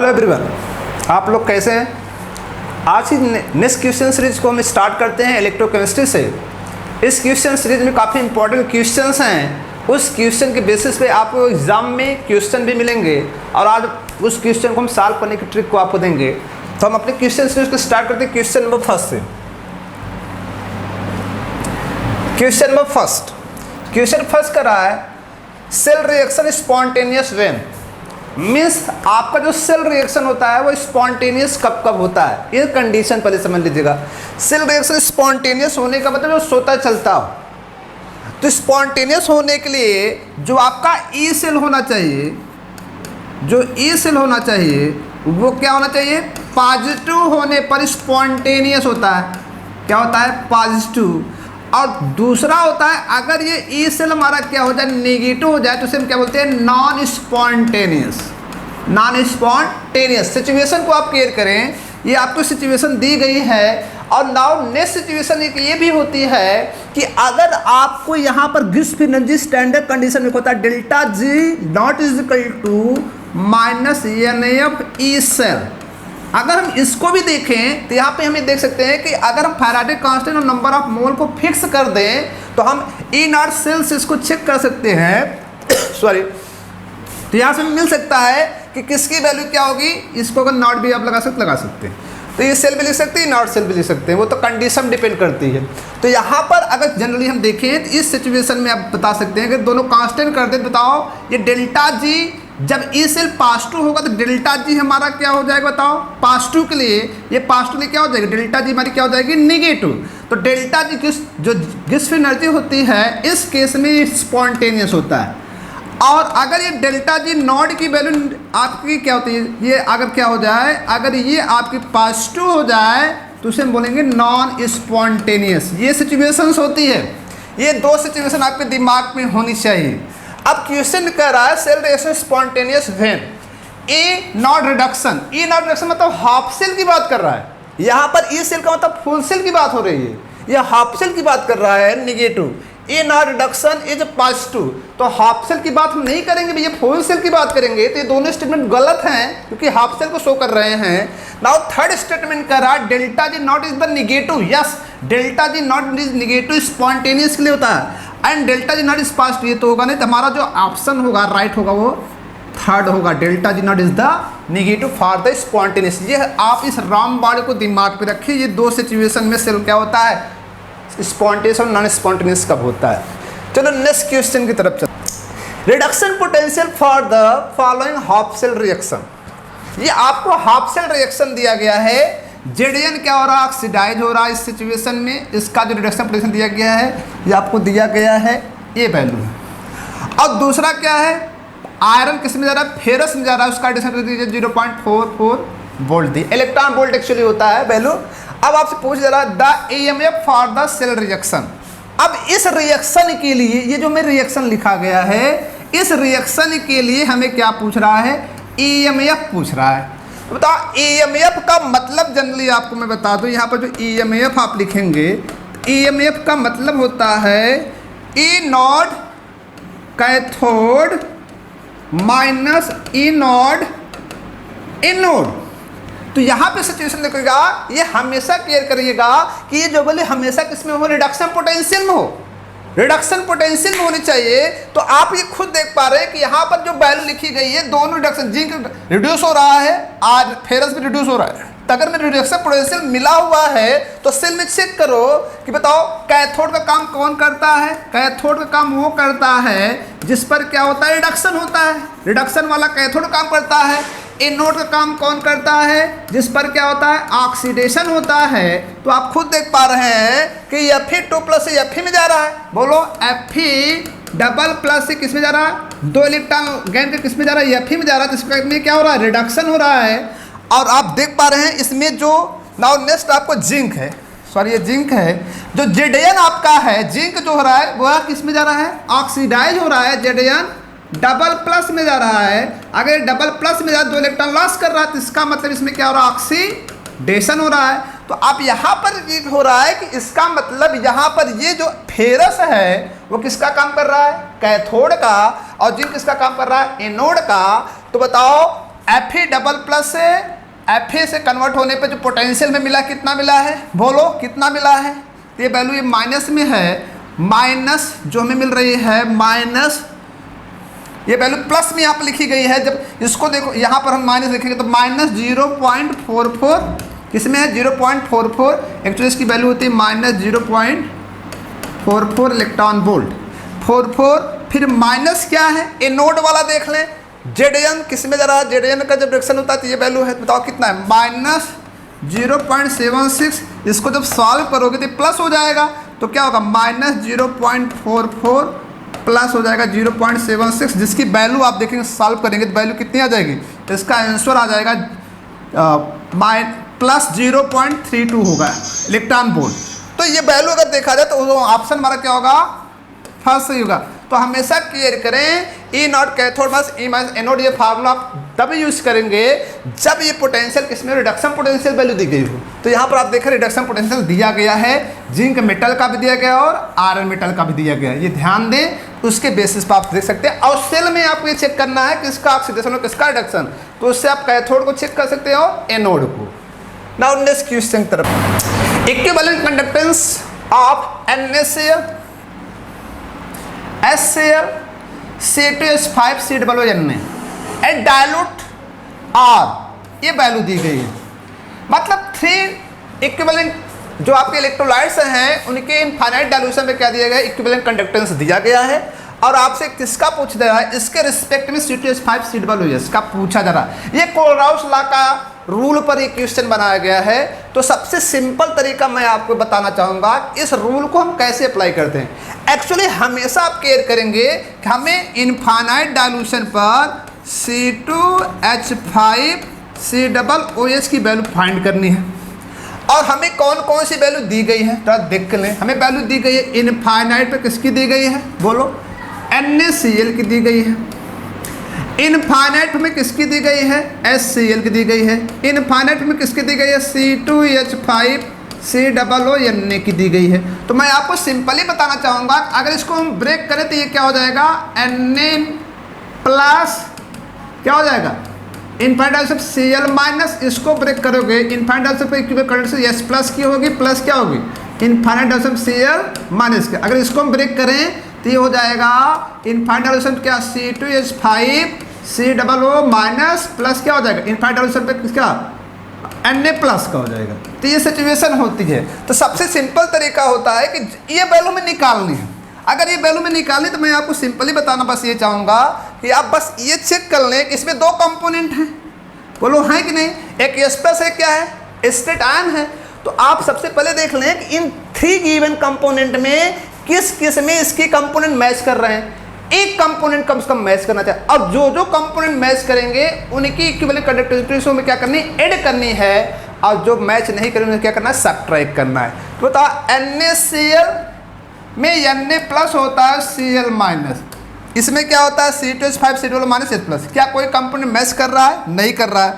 Hello everyone, आप लोग कैसे हैं। आज की नेक्स्ट क्वेश्चन सीरीज को हम स्टार्ट करते हैं इलेक्ट्रोकेमिस्ट्री से। इस क्वेश्चन सीरीज में काफ़ी इंपॉर्टेंट क्वेश्चंस हैं। उस क्वेश्चन के बेसिस पे आपको एग्जाम में क्वेश्चन भी मिलेंगे और आज उस क्वेश्चन को हम सॉल्व करने की ट्रिक को आपको देंगे। तो हम अपने क्वेश्चन सीरीज को स्टार्ट करते हैं क्वेश्चन नंबर फर्स्ट से। Question number first, question first कर रहा है cell reaction spontaneous when. Means आपका जो सेल रिएक्शन होता है वो स्पॉन्टेनियस कब कब होता है, ये कंडीशन पहले समझ लीजिएगा। सेल रिएक्शन स्पॉन्टेनियस होने का मतलब जो स्वतः चलता हो। तो स्पॉन्टेनियस होने के लिए जो आपका ई सेल होना चाहिए, जो ई सेल होना चाहिए वो क्या होना चाहिए, पॉजिटिव होने पर स्पॉन्टेनियस होता है। क्या होता है, पॉजिटिव। और दूसरा होता है अगर ये ई सेल हमारा क्या हो जाए, नेगेटिव हो जाए, तो उसे हम क्या बोलते हैं, non spontaneous. Non spontaneous situation को आप क्लियर करें। ये आपको सिचुएशन दी गई है और नाउ नेक्स्ट सिचुएशन एक ये भी होती है कि अगर आपको यहाँ पर गिब्स एनर्जी स्टैंडर्ड कंडीशन में होता है delta G nought is equal to minus n F E cell. अगर हम इसको भी देखें तो यहाँ पे हमें देख सकते हैं कि अगर हम फैराडे कांस्टेंट और नंबर ऑफ मोल को फिक्स कर दें तो हम ई नॉट सेल से इसको चेक कर सकते हैं सॉरी। तो यहाँ से मिल सकता है कि किसकी वैल्यू क्या होगी। इसको अगर नॉट भी आप लगा सकते हैं तो ये सेल भी लिख सकते हैं, नॉट सेल भी लिख सकते हैं, वो तो कंडीशन डिपेंड करती है। तो यहाँ पर अगर जनरली हम देखें तो इस सिचुएशन में आप बता सकते हैं कि दोनों कांस्टेंट कर दें। बताओ ये डेल्टा जी जब ई सेल पॉजिटिव होगा तो डेल्टा जी हमारा क्या हो जाएगा, बताओ। पॉजिटिव के लिए ये पॉजिटिव क्या हो जाएगा, डेल्टा जी हमारी क्या हो जाएगी, नेगेटिव। तो डेल्टा जी जो गिब्स एनर्जी होती है इस केस में स्पॉन्टेनियस होता है। और अगर ये डेल्टा जी नॉट की वैल्यू आपकी क्या होती है, ये अगर क्या हो जाए, अगर ये आपकी पॉजिटिव हो जाए तो उसे हम बोलेंगे नॉन स्पॉन्टेनियस। ये सिचुएशंस होती है। ये दो सिचुएशन आपके दिमाग में होनी चाहिए। अब क्वेश्चन कह रहा है cell reaction spontaneous when E nought reduction. E nought reduction मतलब हाफ सेल की बात कर रहा है। यहाँ पर ई सेल का मतलब फुल सेल की बात हो रही है, यह हाफ सेल की बात कर रहा है, negative. A nought reduction is positive. तो हाफ सेल की बात हम नहीं करेंगे भैया, फुल सेल की बात करेंगे। तो ये दोनों स्टेटमेंट गलत हैं क्योंकि हाफ सेल को शो कर रहे हैं। नाउ थर्ड स्टेटमेंट कह रहा है delta G nought is the negative. Yes, delta G nought is negative spontaneous के लिए होता है and delta G nought is positive. ये तो होगा नहीं, तो हमारा जो ऑप्शन होगा राइट होगा वो थर्ड होगा, delta G nought is the negative for the spontaneous. ये आप इस रामबाड़ को दिमाग पे रखिए। ये दो सिचुएशन में सेल क्या होता है, स्पॉन्टेनियस और नॉन स्पॉन्टेनियस कब होता है। चलो नेक्स्ट क्वेश्चन की तरफ चलते। Reduction potential for the following half cell reaction. ये आपको हाफ सेल रिएक्शन दिया गया है। जेडीएन क्या हो रहा है, ऑक्सीडाइज हो रहा है इस सिचुएशन में। इसका जो रिडक्शन पोटेंशियल दिया गया है ये आपको दिया गया है, ये वैल्यू है। और दूसरा क्या है, आयरन किस में जा रहा है, फेरस में जा रहा है, उसका रिडक्शन दीजिए 0.44 वोल्ट दी। इलेक्ट्रॉन वोल्ट एक्चुअली होता है वैल्यू। अब आपसे पूछ जा रहा है the EMF for the cell reaction. अब इस रिएक्शन के लिए ये जो मैं रिएक्शन लिखा गया है, इस रिएक्शन के लिए हमें क्या पूछ रहा है, ईएमएफ पूछ रहा है। तो बताओ ईएमएफ का मतलब जनरली आपको मैं बता दूं, यहाँ पर जो ईएमएफ आप लिखेंगे, ईएमएफ का मतलब होता है E naught cathode minus E naught anode. तो यहाँ पे सिचुएशन देखिएगा, ये हमेशा क्लियर करिएगा कि ये जो बोले हमेशा किसमें हो, रिडक्शन पोटेंशियल में हो। रिडक्शन पोटेंशियल में होनी चाहिए। तो आप ये खुद देख पा रहे हैं कि यहाँ पर जो वैल्यू लिखी गई है दोनों रिडक्शन, जिंक रिड्यूस हो रहा है आज फेरस भी रिड्यूस हो रहा है। तो अगर में रिडक्शन पोटेंशियल मिला हुआ है तो सेल में चेक करो कि बताओ कैथोड का काम कौन करता है। कैथोड का काम वो करता है जिस पर क्या होता है, रिडक्शन होता है। रिडक्शन वाला कैथोड काम करता है। एनोड का काम कौन करता है, जिस पर क्या होता है, ऑक्सीडेशन होता है। तो आप खुद देख पा रहे हैं कि Fe2+ से Fe में जा रहा है। बोलो Fe++ से किस में जा रहा है, 2 इलेक्ट्रॉन गेन के किस में जा रहा है, Fe में जा रहा है। तो इसमें क्या हो रहा है, रिडक्शन हो रहा है। और आप देख पा रहे हैं इसमें जो नाउ नेक्स्ट आपको जिंक है, सॉरी ये जिंक है। जो जेडीएन आपका है, जिंक जो हो रहा है वह किस में जा रहा है, ऑक्सीडाइज हो रहा है। जेडीएन डबल+ में जा रहा है। अगर डबल+ में जा 2 इलेक्ट्रॉन लॉस कर रहा है तो इसका मतलब इसमें क्या हो रहा है, ऑक्सीडेशन हो रहा है। तो अब यहाँ पर ये हो रहा है कि इसका मतलब यहाँ पर ये जो फेरस है वो किसका काम कर रहा है, कैथोड का, और जिंक किसका काम कर रहा है, एनोड का। तो बताओ एफ ई डबल प्लस से एफ ए से कन्वर्ट होने पे जो पोटेंशियल में मिला कितना मिला है, बोलो कितना मिला है। ये वैल्यू ये माइनस में है, माइनस जो हमें मिल रही है माइनस, ये वैल्यू प्लस में यहाँ पर लिखी गई है। जब इसको देखो यहाँ पर हम माइनस लिखेंगे तो माइनस 0.44 किसमें है 0.44, एक्चुअली इसकी वैल्यू होती है माइनस 0.44 इलेक्ट्रॉन वोल्ट 44। फिर माइनस क्या है, एनोड वाला देख लें, जेडन किसमें जरा, जेडन का जब रिएक्शन होता है तो ये वैल्यू है, बताओ कितना है माइनस 0.76। इसको जब सॉल्व करोगे तो प्लस हो जाएगा, तो क्या होगा माइनस 0.44 प्लस हो जाएगा 0.76, जिसकी वैल्यू आप देखेंगे सॉल्व करेंगे तो वैल्यू कितनी आ जाएगी, तो इसका आंसर आ जाएगा प्लस 0.32 होगा इलेक्ट्रॉन वोल्ट। तो ये वैल्यू अगर देखा जाए तो ऑप्शन हमारा क्या होगा, फर्स्ट सही होगा। तो हमेशा क्लियर करें E naught cathode minus E minus anode, ये फार्मूला आप तब यूज करेंगे जब ये पोटेंशियल किसमें रिडक्शन पोटेंशियल वैल्यू दी गई हो। तो यहाँ पर आप देखें रिडक्शन पोटेंशियल दिया गया है, जिंक मेटल का भी दिया गया और आयरन मेटल का भी दिया गया है, ये ध्यान दें, उसके बेसिस पर आप देख सकते हैं। और सेल में आपको ये चेक करना है किसका ऑक्सीडेशन और किसका रिडक्शन, तो उससे आप कैथोड को चेक कर सकते हो और एनोड को। नाउ नेक्स्ट क्वेश्चन तरफ, equivalent conductance of NaCl HCl C2H5 COO at dilute R, ये वैल्यू दी गई है। मतलब 3 इक्विवेलेंट जो आपके इलेक्ट्रोलाइट्स हैं उनके इनफाइनाइट डायल्यूशन में क्या दिया गया है, इक्विवेलेंट कंडक्टेंस दिया गया है। और आपसे किसका पूछ रहा है, इसके रिस्पेक्ट में C2H5 COO का पूछा जा रहा है। ये कोलराउस लॉ का रूल पर ये क्वेश्चन बनाया गया है। तो सबसे सिंपल तरीका मैं आपको बताना चाहूँगा इस रूल को हम कैसे अप्लाई करते हैं। एक्चुअली हमेशा आप केयर करेंगे कि हमें इनफाइनाइट डायल्यूशन पर C2H5 COOH की वैल्यू फाइंड करनी है। और हमें कौन कौन सी वैल्यू दी गई है तो देख लें। हमें वैल्यू दी गई है इनफाइनाइट पे किसकी दी गई है, बोलो NaCl की दी गई है। इनफाइनाइट में किसकी दी गई है, HCl की दी गई है। इनफाइनाइट में किसकी दी गई है, C2H5 COO की दी गई है। तो मैं आपको सिंपली बताना चाहूँगा, अगर इसको हम ब्रेक करें तो ये क्या हो जाएगा Na प्लस क्या हो जाएगा इनफाइनाइट डायल्यूशन Cl माइनस, इसको ब्रेक करोगे इनफाइनाइट डायल्यूशन पर इक्विवेलेंट कंडक्टेंस S प्लस की होगी, प्लस क्या होगी इनफाइनाइट डायल्यूशन Cl माइनस के। अगर इसको हम ब्रेक करें तो ये हो जाएगा इनफाइनाइट डायल्यूशन क्या C2H5 COO माइनस प्लस क्या हो जाएगा इनफाइनाइट डायल्यूशन पे क्या Na प्लस का हो जाएगा। तो ये सिचुएशन होती है। तो सबसे सिंपल तरीका होता है कि ये वैल्यू में निकालनी है। अगर ये वैल्यू में निकालनी तो मैं आपको सिंपली बताना बस ये चाहूँगा कि आप बस ये चेक कर लें कि इसमें 2 कंपोनेंट हैं, बोलो हैं कि नहीं, एक S प्लस है क्या है स्ट्रेट आयन है। तो आप सबसे पहले देख लें कि इन 3 गिवन कंपोनेंट में किस किस में इसके कंपोनेंट मैच कर रहे हैं। एक कंपोनेंट कम से कम मैच करना चाहिए। अब जो जो कंपोनेंट मैच करेंगे उनकी इक्विवेलेंट कंडक्टिविटी में क्या करनी है, ऐड करनी है। और जो मैच नहीं करेंगे उन्हें क्या करना है, सब्ट्रैक्ट करना है। तो बताओ NaCl में Na प्लस होता है Cl माइनस, इसमें क्या होता है C2H5 COO minus H plus. क्या कोई कंपोनेंट मैच कर रहा है, नहीं कर रहा है।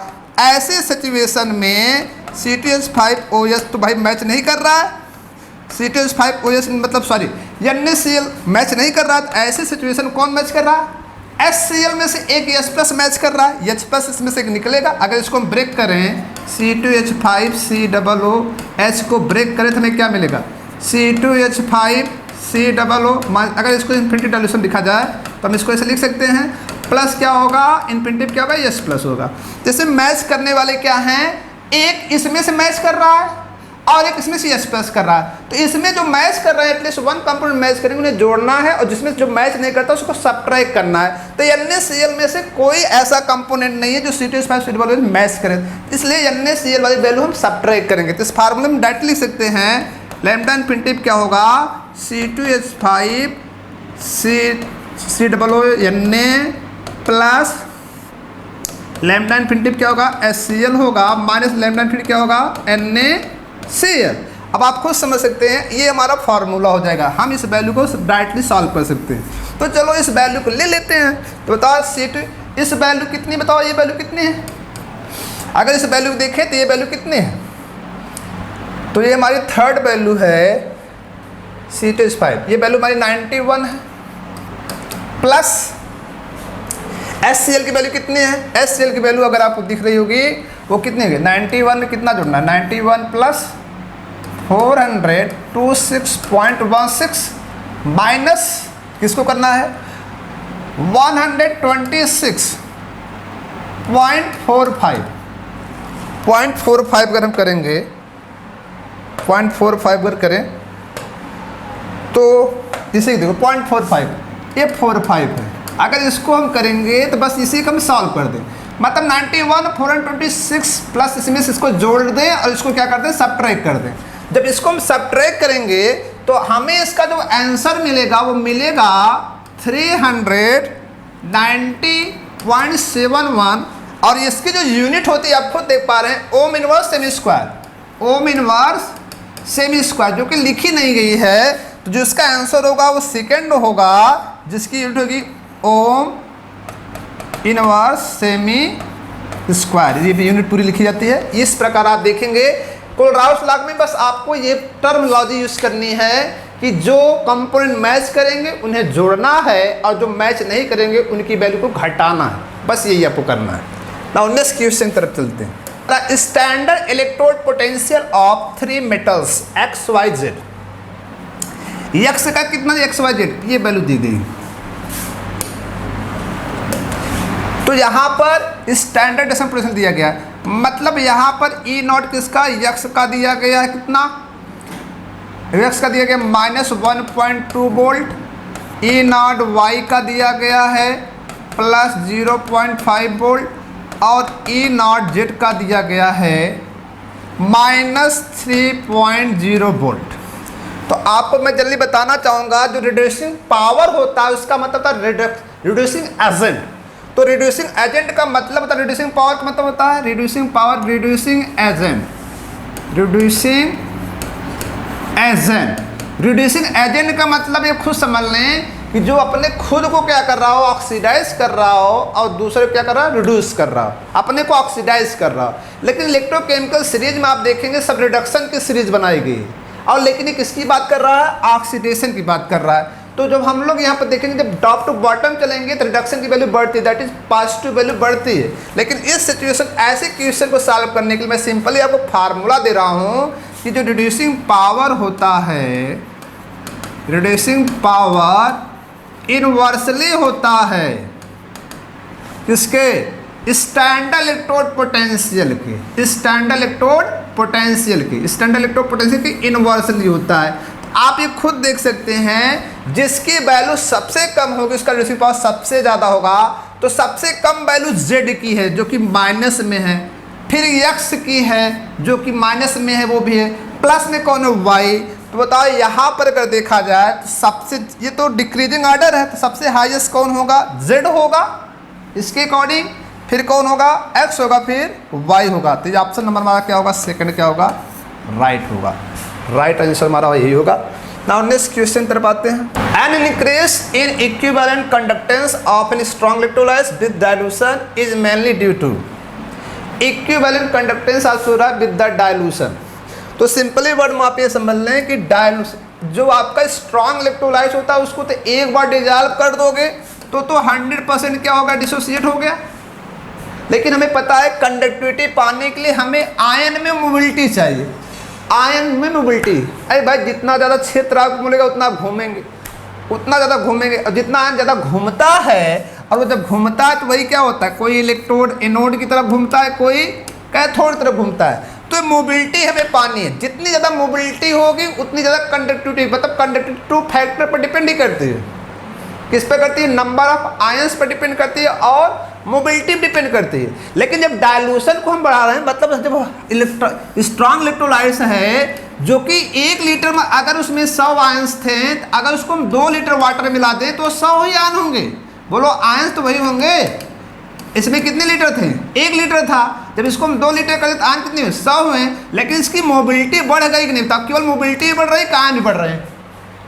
ऐसे सिचुएशन में C2H5OH तो भाई मैच नहीं कर रहा है, C2H5OH मतलब सॉरी NaCl मैच नहीं कर रहा है। तो ऐसे सिचुएशन कौन मैच कर रहा है, HCl में से एक H प्लस मैच कर रहा है, H प्लस इसमें से एक निकलेगा। अगर इसको हम ब्रेक करें C2H5 COOH को ब्रेक करें तो हमें क्या मिलेगा C2H5 COO। अगर इसको इन्फिनिटी डायल्यूशन लिखा जाए तो हम इसको ऐसे लिख सकते हैं, प्लस क्या होगा इन्फिनिटिव क्या होगा S प्लस होगा। जैसे मैच करने वाले क्या हैं, एक इसमें से मैच कर रहा है और एक इसमें से S प्लस कर रहा है। तो इसमें जो मैच कर रहा है एटलीस्ट 1 कंपोनेंट मैच करेंगे उन्हें जोड़ना है, और जिसमें जो मैच नहीं करता उसको सब्ट्रैक्ट करना है। तो NaCl में से कोई ऐसा कंपोनेंट नहीं है जो C2H5 COO मैच करे, इसलिए NaCl वाली वैल्यू हम सब्ट्रैक्ट करेंगे। तो इस फार्मूले में डायरेक्ट लिख सकते हैं लैम्डा इन्फिनिटिव क्या होगा C2H5 COO plus lambda infinitive क्या होगा HCl होगा माइनस लैम्डा इन्फिनिटिव क्या होगा NaCl। अब आप खुद समझ सकते हैं ये हमारा फार्मूला हो जाएगा, हम इस वैल्यू को डायरेक्टली सॉल्व कर सकते हैं। तो चलो इस वैल्यू को ले लेते हैं। तो बताओ C2 इस वैल्यू कितनी, बताओ ये वैल्यू कितनी है। अगर इस वैल्यू को देखें तो ये वैल्यू कितनी है, तो ये हमारी थर्ड वैल्यू है C2H5, ये वैल्यू हमारी 91 है। प्लस HCl की वैल्यू कितनी है? HCl की वैल्यू अगर आपको दिख रही होगी वो कितनी होगी? 91 में कितना जुड़ना है? 91 प्लस 400 26.16 माइनस किसको करना है? 126.45 अगर हम करेंगे, 0.45 अगर करें तो इसे देखो 0.45 ये 45 है। अगर इसको हम करेंगे तो बस इसी को हम सॉल्व कर दें, मतलब 91 426 प्लस इसमें से इसको जोड़ दें और इसको क्या कर दें? सब्ट्रैक्ट कर दें। जब इसको हम सब्ट्रैक्ट करेंगे तो हमें इसका जो आंसर मिलेगा वो मिलेगा 390.71 और इसकी जो यूनिट होती है आप खुद देख पा रहे हैं, ohm inverse semi square, ohm inverse semi square, जो कि लिखी नहीं गई है। तो जो इसका आंसर होगा वो सेकंड होगा, जिसकी यूनिट होगी ओम इनवर्स सेमी स्क्वायर। ये भी यूनिट पूरी लिखी जाती है। इस प्रकार आप देखेंगे कोलराउस लॉ में बस आपको ये टर्मिनोलॉजी यूज करनी है कि जो कंपोनेंट मैच करेंगे उन्हें जोड़ना है और जो मैच नहीं करेंगे उनकी वैल्यू को घटाना है, बस यही आपको करना है। नाउ नेक्स्ट क्वेश्चन की तरफ चलते हैं। The standard electrode potential of 3 metals XYZ, x का कितना XYZ ये वैल्यू दी गई। तो यहाँ पर स्टैंडर्ड डेसिमल पोटेंशियल दिया गया, मतलब यहाँ पर E नॉट किसका? यक्स का दिया गया है, कितना? यक्स का दिया गया -1.2 वोल्ट, E नॉट वाई का दिया गया है प्लस 0.5 वोल्ट और E नॉट जेड का दिया गया है -3.0 वोल्ट। तो आपको मैं जल्दी बताना चाहूँगा, जो रिड्यूसिंग पावर होता है उसका मतलब था रिड्यूसिंग एजेंट। तो रिड्यूसिंग एजेंट का मतलब होता है, रिड्यूसिंग पावर का मतलब होता है reducing power, reducing agent, reducing agent. Reducing agent का मतलब ये खुद समझ लें कि जो अपने खुद को क्या कर रहा हो? ऑक्सीडाइज कर रहा हो और दूसरे को क्या कर रहा है? रिड्यूस कर रहा हो, अपने को ऑक्सीडाइज कर रहा हो। लेकिन इलेक्ट्रोकेमिकल सीरीज में आप देखेंगे सब रिडक्शन की सीरीज बनाई गई है, और लेकिन ये किसकी बात कर रहा है? ऑक्सीडेशन की बात कर रहा है। तो जब हम लोग यहाँ पर देखेंगे, जब टॉप टू बॉटम चलेंगे तो रिडक्शन की वैल्यू बढ़ती है, दैट इज पॉजिटिव वैल्यू बढ़ती है। लेकिन इस सिचुएशन, ऐसे क्वेश्चन को सॉल्व करने के लिए मैं सिंपली आपको फार्मूला दे रहा हूँ कि जो रिड्यूसिंग पावर होता है, रिड्यूसिंग पावर इनवर्सली होता है किसके? स्टैंडर्ड इलेक्ट्रोड पोटेंशियल के, स्टैंडर्ड इलेक्ट्रोड पोटेंशियल के, स्टैंडर्ड इलेक्ट्रोड पोटेंशियल के इनवर्सली होता है। आप ये खुद देख सकते हैं, जिसकी वैल्यू सबसे कम होगी उसका रिड्यूसिंग पावर सबसे ज़्यादा होगा। तो सबसे कम वैल्यू Z की है जो कि माइनस में है, फिर X की है जो कि माइनस में है, वो भी है, प्लस में कौन है? Y। तो बताओ यहाँ पर अगर देखा जाए तो सबसे, ये तो डिक्रीजिंग ऑर्डर है, तो सबसे हाईएस्ट कौन होगा? Z होगा इसके अकॉर्डिंग, फिर कौन होगा? X होगा, फिर Y होगा। तो ये ऑप्शन नंबर हमारा क्या होगा? सेकंड क्या होगा? राइट होगा। राइट आंसर हमारा यही होगा। नाउ नेक्स्ट क्वेश्चन तरफ आते हैं। An increase in equivalent conductance of an strong electrolyte with dilution is mainly due to equivalent conductance of with the dilution. तो सिंपली वर्ड में आप ये समझ लें कि डाइल्यूशन, जो आपका स्ट्रॉन्ग इलेक्ट्रोलाइट होता है उसको तो एक बार डिजॉल्व कर दोगे तो 100% क्या होगा? डिसोसिएट हो गया। लेकिन हमें पता है कंडक्टिविटी पाने के लिए हमें आयन में मोबिलिटी चाहिए, आयन में मोबिलिटी। अरे भाई जितना ज़्यादा क्षेत्र आपको मिलेगा उतना घूमेंगे, उतना ज़्यादा घूमेंगे, और जितना आयन ज़्यादा घूमता है, और वो जब घूमता है तो वही क्या होता है? कोई इलेक्ट्रोड एनोड की तरफ घूमता है, कोई कैथोड की तरफ घूमता है। तो मोबिलिटी हमें पानी है, जितनी ज़्यादा मोबिलिटी होगी उतनी ज़्यादा कंडक्टिविटी, मतलब कंडक्टिविटी 2 फैक्टर पर डिपेंड ही करती है। किस पे करती है? नंबर ऑफ आयंस पर डिपेंड करती है और मोबिलिटी डिपेंड करती है। लेकिन जब डाइल्यूशन को हम बढ़ा रहे हैं, मतलब जब स्ट्रॉन्ग इलेक्ट्रोलाइट्स है जो कि 1 लीटर में अगर उसमें 100 आयंस थे, अगर उसको हम 2 लीटर वाटर मिला दें तो 100 ही आयन होंगे। बोलो आयंस तो वही होंगे। इसमें कितने लीटर थे? 1 लीटर था। जब इसको हम 2 लीटर कर दें तो आयन कितने हुए? 100 हुए। लेकिन इसकी मोबिलिटी बढ़ गई कि नहीं? तो केवल मोबिलिटी बढ़ रही है, आयन भी बढ़ रहे हैं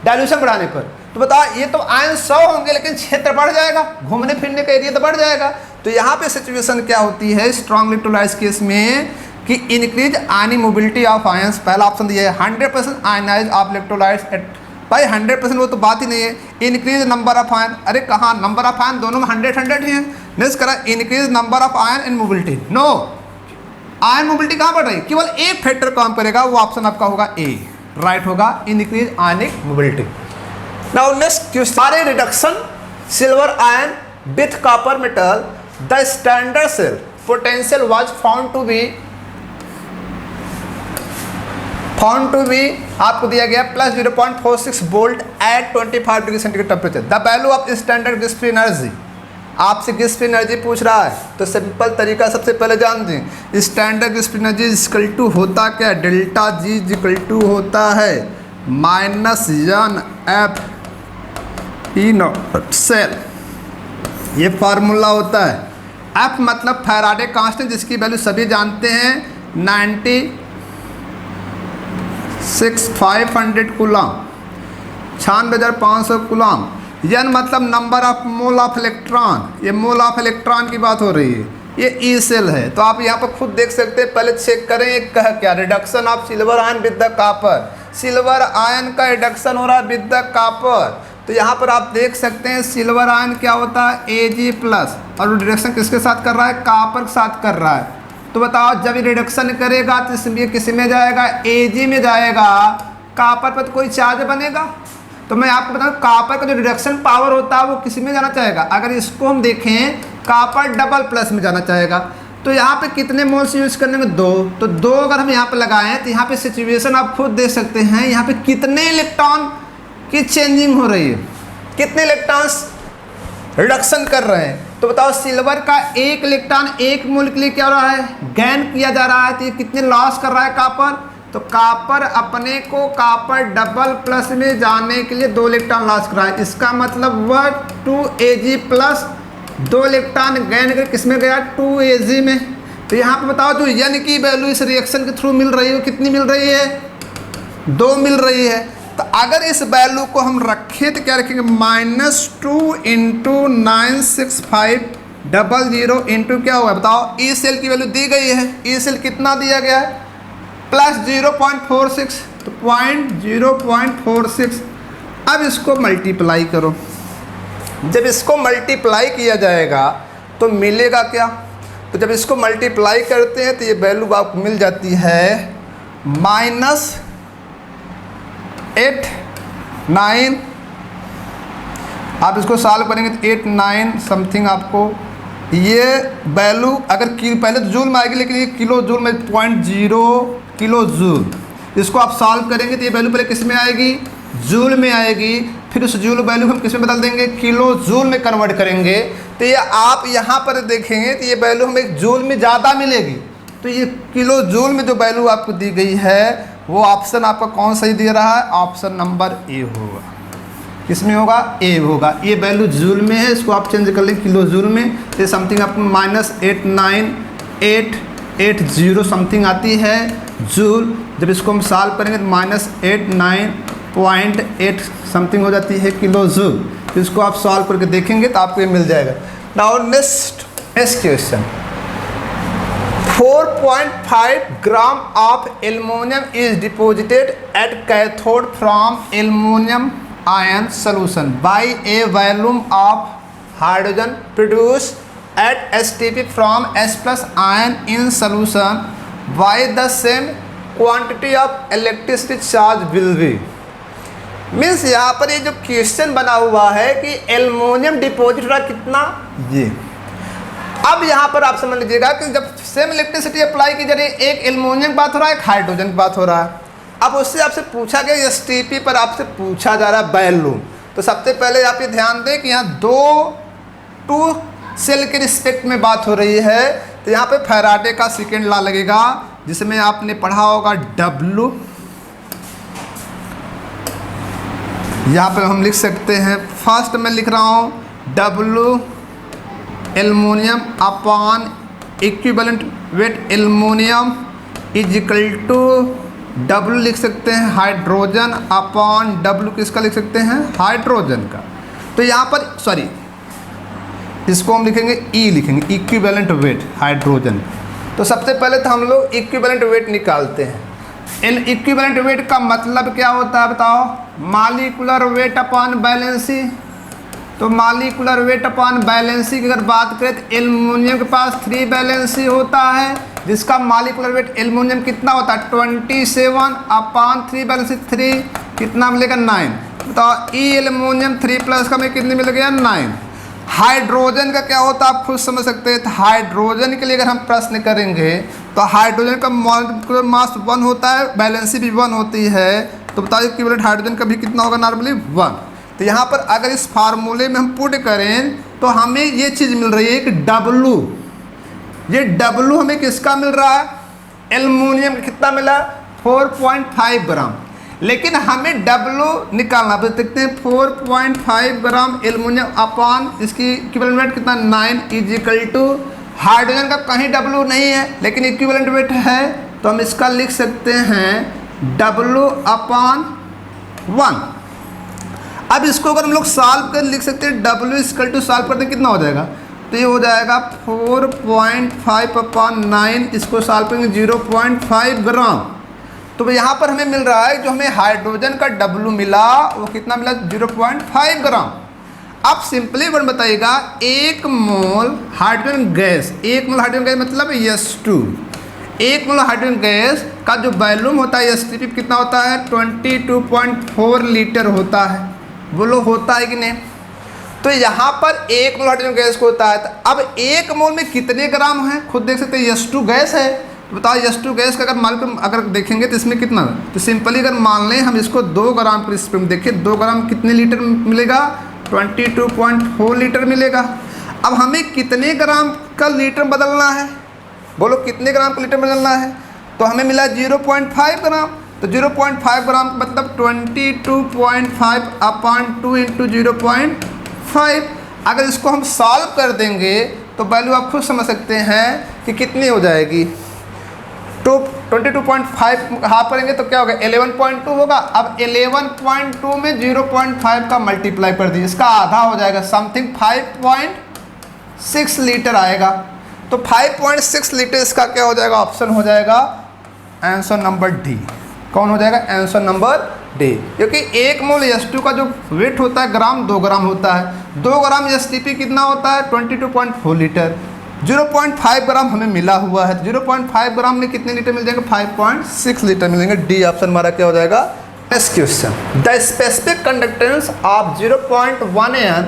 डाइल्यूशन बढ़ाने पर। तो बताओ, ये तो आयन 100 होंगे लेकिन क्षेत्र बढ़ जाएगा, घूमने फिरने का एरिया तो बढ़ जाएगा। तो यहाँ पे सिचुएशन क्या होती है स्ट्रॉन्ग इलेक्ट्रोलाइट्स केस में कि increase ionic mobility of ions. पहला ऑप्शन दिया है 100% आयनाइज ऑफ इलेक्ट्रोलाइट्स एट भाई 100% वो तो बात ही नहीं है। इंक्रीज नंबर ऑफ आयन, अरे कहाँ नंबर ऑफ आयन दोनों में 100 ही है। नेक्स्ट करा increase number of ion in mobility, no ion mobility कहाँ बढ़ रही, केवल एक फैक्टर काम करेगा, वो ऑप्शन आपका होगा ए, राइट होगा increase ionic mobility. Now next question, reduction silver ion with copper metal the standard cell potential was found to be आपको दिया गया plus 0.46 volt at 25 degree centigrade temperature. The value of standard Gibbs free energy, आपसे Gibbs free energy पूछ रहा है तो simple तरीका सबसे पहले जान दें, standard Gibbs free energy equal to होता क्या, डेल्टा जी इक्वल टू होता है minus n F E naught cell, ये फार्मूला होता है। एफ मतलब फैराडे कांस्टेंट जिसकी वैल्यू सभी जानते हैं 96,500 कूलम, 96,500 कूलम। एन मतलब number of mole of electron, ये मोल ऑफ इलेक्ट्रॉन की बात हो रही है, ये ई सेल है। तो आप यहाँ पर खुद देख सकते हैं, पहले चेक करें एक कह क्या, reduction of silver ion with the copper, silver ion का रिडक्शन हो रहा है विद द कॉपर। तो यहाँ पर आप देख सकते हैं सिल्वर आयन क्या होता है Ag प्लस, और रिडक्शन किसके साथ कर रहा है, कॉपर के साथ कर रहा है। तो बताओ जब ये रिडक्शन करेगा तो इसमें किस में जाएगा, Ag में जाएगा, कॉपर पर तो कोई चार्ज बनेगा। तो मैं आपको बताऊँ कॉपर का जो रिडक्शन पावर होता है वो किस में जाना चाहेगा, अगर इसको हम देखें कॉपर डबल प्लस में जाना चाहेगा। तो यहाँ पे कितने मोल्स यूज़ करने में, 2, तो 2 अगर हम यहाँ पे लगाएं तो यहाँ पे सिचुएशन आप खुद देख सकते हैं, यहाँ पे कितने इलेक्ट्रॉन की चेंजिंग हो रही है, कितने इलेक्ट्रॉन्स रिडक्शन कर रहे हैं। तो बताओ सिल्वर का एक इलेक्ट्रॉन एक मोल के लिए क्या हो रहा है, गेन किया जा रहा है, तो ये कितने लॉस कर रहा है कॉपर, तो कॉपर अपने को कॉपर डबल प्लस में जाने के लिए 2 इलेक्ट्रॉन लॉस कर रहा है। इसका मतलब वह 2Ag प्लस 2 इलेक्ट्रॉन गेन कर किस में गया, 2Ag में। तो यहाँ पे बताओ जो N की वैल्यू इस रिएक्शन के थ्रू मिल रही है वो कितनी मिल रही है, 2 मिल रही है। तो अगर इस वैल्यू को हम रखें तो क्या रखेंगे, -2 × 96500 इंटू क्या हुआ बताओ, ई सेल की वैल्यू दी गई है, ई सेल कितना दिया गया है प्लस 0.46, तो 0.46। अब इसको मल्टीप्लाई करो, जब इसको मल्टीप्लाई किया जाएगा तो मिलेगा क्या, तो जब इसको मल्टीप्लाई करते हैं तो ये वैल्यू आपको मिल जाती है -89। आप इसको सॉल्व करेंगे तो 89 समथिंग आपको ये वैल्यू, अगर पहले तो जूल में आएगी लेकिन ये किलो जूल में 0.0 किलो जूल, इसको आप सॉल्व करेंगे तो ये वैल्यू पहले किस में आएगी, जूल में आएगी, फिर उस जूल वैल्यू हम किस में बदल देंगे, किलो जूल में कन्वर्ट करेंगे। तो ये आप यहाँ पर देखेंगे तो ये वैल्यू हमें जूल में ज़्यादा मिलेगी। तो ये किलो जूल में जो वैल्यू आपको दी गई है वो ऑप्शन आपका कौन सही दे रहा है, ऑप्शन नंबर ए होगा। किसमें होगा, ए होगा। ये वैल्यू जूल में है, इसको आप चेंज कर लें किलो जूल में, तो समथिंग आपको -89880 समथिंग आती है जूल। जब इसको हम सॉल्व करेंगे तो -89.8 समथिंग हो जाती है किलो जूल। तो इसको आप सॉल्व करके देखेंगे तो आपको ये मिल जाएगा। Now next question, 4.5 gram of aluminium is deposited at cathode from aluminium ion solution by a volume of hydrogen produced at STP from H+ ion in solution by the same quantity of electricity charge will be। Means यहाँ पर ये जो question बना हुआ है कि aluminium deposit हो रहा कितना, ये। अब यहाँ पर आप समझ लीजिएगा कि जब सेम इलेक्ट्रिसिटी अप्लाई की जा रही है, एक एल्युमिनियम की बात हो रहा है, एक हाइड्रोजन की बात हो रहा है। अब उससे आपसे पूछा गया STP पर आपसे पूछा जा रहा है वैल्यू। तो सबसे पहले आप ये ध्यान दें कि यहाँ 2 सेल के रिस्पेक्ट में बात हो रही है। तो यहाँ पे फैराडे का सेकेंड लॉ लगेगा जिसमें आपने पढ़ा होगा W। यहाँ पे हम लिख सकते हैं, फर्स्ट में लिख रहा हूँ W aluminium upon equivalent weight aluminium is equal to W लिख सकते हैं हाइड्रोजन अपॉन W किसका लिख सकते हैं, हाइड्रोजन का। तो यहाँ पर सॉरी इसको हम लिखेंगे E लिखेंगे, इक्विवेलेंट वेट हाइड्रोजन। तो सबसे पहले तो हम लोग इक्विवेलेंट वेट निकालते हैं। इक्विवेलेंट वेट का मतलब क्या होता है बताओ? Molecular weight upon valency. तो मॉलिक्यूलर वेट अपॉन वैलेंसी की अगर बात करें तो एल्युमिनियम के पास 3 वैलेंसी होता है, जिसका मॉलिक्यूलर वेट एल्युमिनियम कितना होता है 27 अपॉन 3 वैलेंसी 3 कितना मिलेगा 9। बताओ ई एल्युमिनियम 3+ का हमें कितने मिल गया 9। हाइड्रोजन का क्या होता है आप खुद समझ सकते हैं। तो हाइड्रोजन के लिए अगर हम प्रश्न करेंगे तो हाइड्रोजन का मॉलिक्यूलर मास 1 होता है, वैलेंसी भी 1 होती है। तो बताइए इक्विवेलेंट हाइड्रोजन का भी कितना होगा नॉर्मली 1। तो यहाँ पर अगर इस फार्मूले में हम पुट करें तो हमें ये चीज़ मिल रही है कि W, ये W हमें किसका मिल रहा है? एल्युमिनियम कितना मिला 4.5 ग्राम। लेकिन हमें W निकालना, तो देखते हैं 4.5 ग्राम एल्युमिनियम अपॉन इसकी इक्विवेलेंट वेट कितना 9 इजिकल टू, हाइड्रोजन का कहीं W नहीं है लेकिन इक्विवेलेंट वेट है, तो हम इसका लिख सकते हैं W अपॉन 1। अब इसको अगर हम लोग सॉल्व कर लिख सकते हैं W इक्वल टू सॉल्व करते कितना हो जाएगा? तो ये हो जाएगा 4.5 अपॉन 9, इसको सॉल्व करेंगे 0.5 ग्राम। तो यहाँ पर हमें मिल रहा है जो हमें हाइड्रोजन का W मिला वो कितना मिला 0.5 ग्राम। अब सिंपली वर्ड बताइएगा 1 मोल हाइड्रोजन गैस, 1 मोल हाइड्रोजन गैस मतलब H2, 1 मोल हाइड्रोजन गैस का जो वॉल्यूम होता है STP कितना होता है 22.4 लीटर होता है। बोलो होता है कि नहीं? तो यहाँ पर 1 मोल हाइड्रोजन गैस को होता है। तो अब 1 मोल में कितने ग्राम है खुद देख सकते हैं, H2 गैस है। तो बताओ H2 गैस का अगर मान अगर देखेंगे तो इसमें कितना, तो सिंपली अगर मान लें हम इसको 2 ग्राम पर स्प्रे में देखें, 2 ग्राम कितने लीटर मिलेगा 22.4 लीटर मिलेगा। अब हमें कितने ग्राम का लीटर बदलना है? बोलो कितने ग्राम का लीटर बदलना है? तो हमें मिला 0.5 ग्राम। तो 0.5 ग्राम का मतलब 22.5 अपॉन 2 इंटू 0.5। अगर इसको हम सॉल्व कर देंगे तो वैल्यू आप खुद समझ सकते हैं कि कितनी हो जाएगी। 22.5 हाफ करेंगे तो क्या होगा 11.2 होगा। अब 11.2 में 0.5 का मल्टीप्लाई कर दिए, इसका आधा हो जाएगा, समथिंग 5.6 लीटर आएगा। तो 5.6 लीटर इसका क्या हो जाएगा? ऑप्शन हो जाएगा आंसर नंबर डी। कौन हो जाएगा? Answer number D. क्योंकि 1 मोल H2 का जो वेट होता है ग्राम 2 ग्राम होता है। 2 ग्राम STP कितना होता है 22.4 लीटर। 0.5 ग्राम हमें मिला हुआ है। 0.5 ग्राम में कितने लीटर मिल जाएंगे 5.6 लीटर मिलेंगे। डी ऑप्शन हमारा क्या हो जाएगा? Next question, the specific conductance of 0.1 N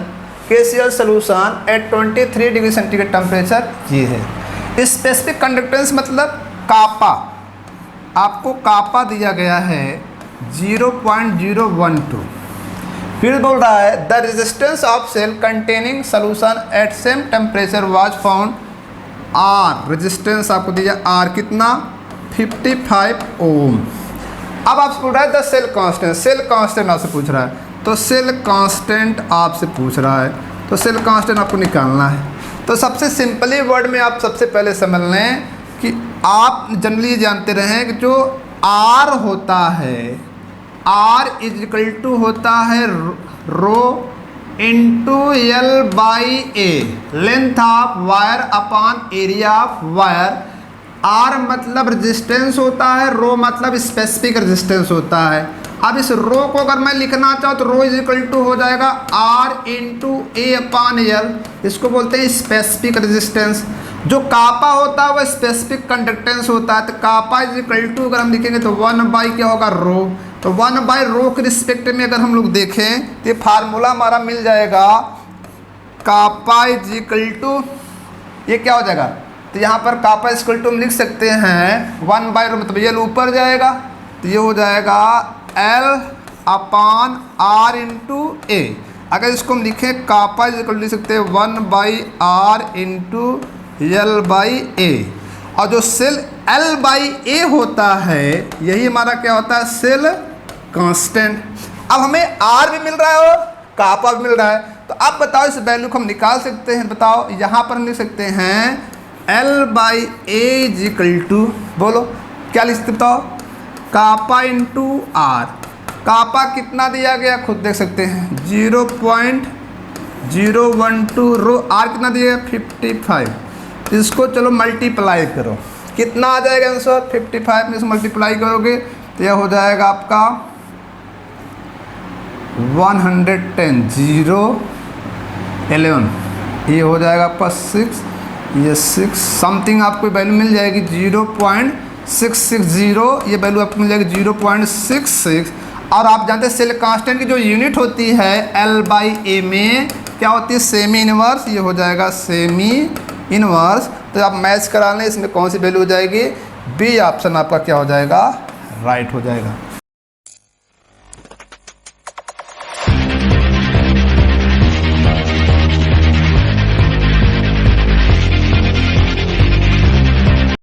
KCl solution at 23 degree centigrade temperature ये है। स्पेसिफिक कंडक्टेंस मतलब कापा, आपको कापा दिया गया है 0.012। फिर बोल रहा है the resistance of cell containing solution at same temperature was found R. Resistance आपको दिया आर कितना 55 ओम। अब आपसे पूछ रहा है the cell constant, cell constant आपसे पूछ रहा है। तो सेल कांस्टेंट आपसे पूछ रहा है तो सेल कांस्टेंट आपको निकालना है। तो सबसे सिंपली वर्ड में आप सबसे पहले समझ लें कि आप जनरली ये जानते रहें कि जो आर होता है R इज इक्वल टू होता है rho into L by A, length of wire upon area of wire. R मतलब रेजिस्टेंस होता है, रो मतलब स्पेसिफिक रेजिस्टेंस होता है। अब इस रो को अगर मैं लिखना चाहूँ तो रो इज इक्वल टू हो जाएगा R इंटू ए अपॉन एल, इसको बोलते हैं स्पेसिफिक रेजिस्टेंस। जो कापा होता है वह स्पेसिफिक कंडक्टेंस होता है। तो कापा इज इक्वल टू अगर हम लिखेंगे तो 1 बाई क्या होगा रो। तो 1 बाई रो के रिस्पेक्ट में अगर हम लोग देखें तो ये फार्मूला हमारा मिल जाएगा कापा इज इक्वल टू, ये क्या हो जाएगा? तो यहाँ पर कापा इज इक्वल टू हम लिख सकते हैं 1 बाई रो, मतलब एल ऊपर जाएगा तो ये हो जाएगा एल अपॉन आर इंटू ए। अगर इसको हम लिखें कापा इज इक्वल लिख सकते हैं 1 by R into L by A. और जो सेल एल बाई ए होता है यही हमारा क्या होता है सेल कांस्टेंट। अब हमें आर भी मिल रहा है और कापा भी मिल रहा है। तो अब बताओ इस वैल्यू को हम निकाल सकते हैं। बताओ यहाँ पर हम लिख सकते हैं L by A is equal to, बोलो क्या लिख सकते बताओ कापा इंटू आर। कापा कितना दिया गया खुद देख सकते हैं 0.012 रो, आर कितना दिया 55। इसको चलो मल्टीप्लाई करो, कितना आ जाएगा आंसर, 55 में से मल्टीप्लाई करोगे तो यह हो जाएगा आपका 110, 0 11, ये हो जाएगा आपका 6, ये 6 समथिंग आपको वैल्यू मिल जाएगी 0.660, ये वैल्यू आपको मिल जाएगी 0.66। और आप जानते हैं सेल कांस्टेंट की जो यूनिट होती है L/A में क्या होती है, सेमी इनवर्स, ये हो जाएगा सेमी इनवर्स। तो आप मैच करा लें, इसमें कौन सी वैल्यू हो जाएगी, बी ऑप्शन आपका क्या हो जाएगा, राइट हो जाएगा।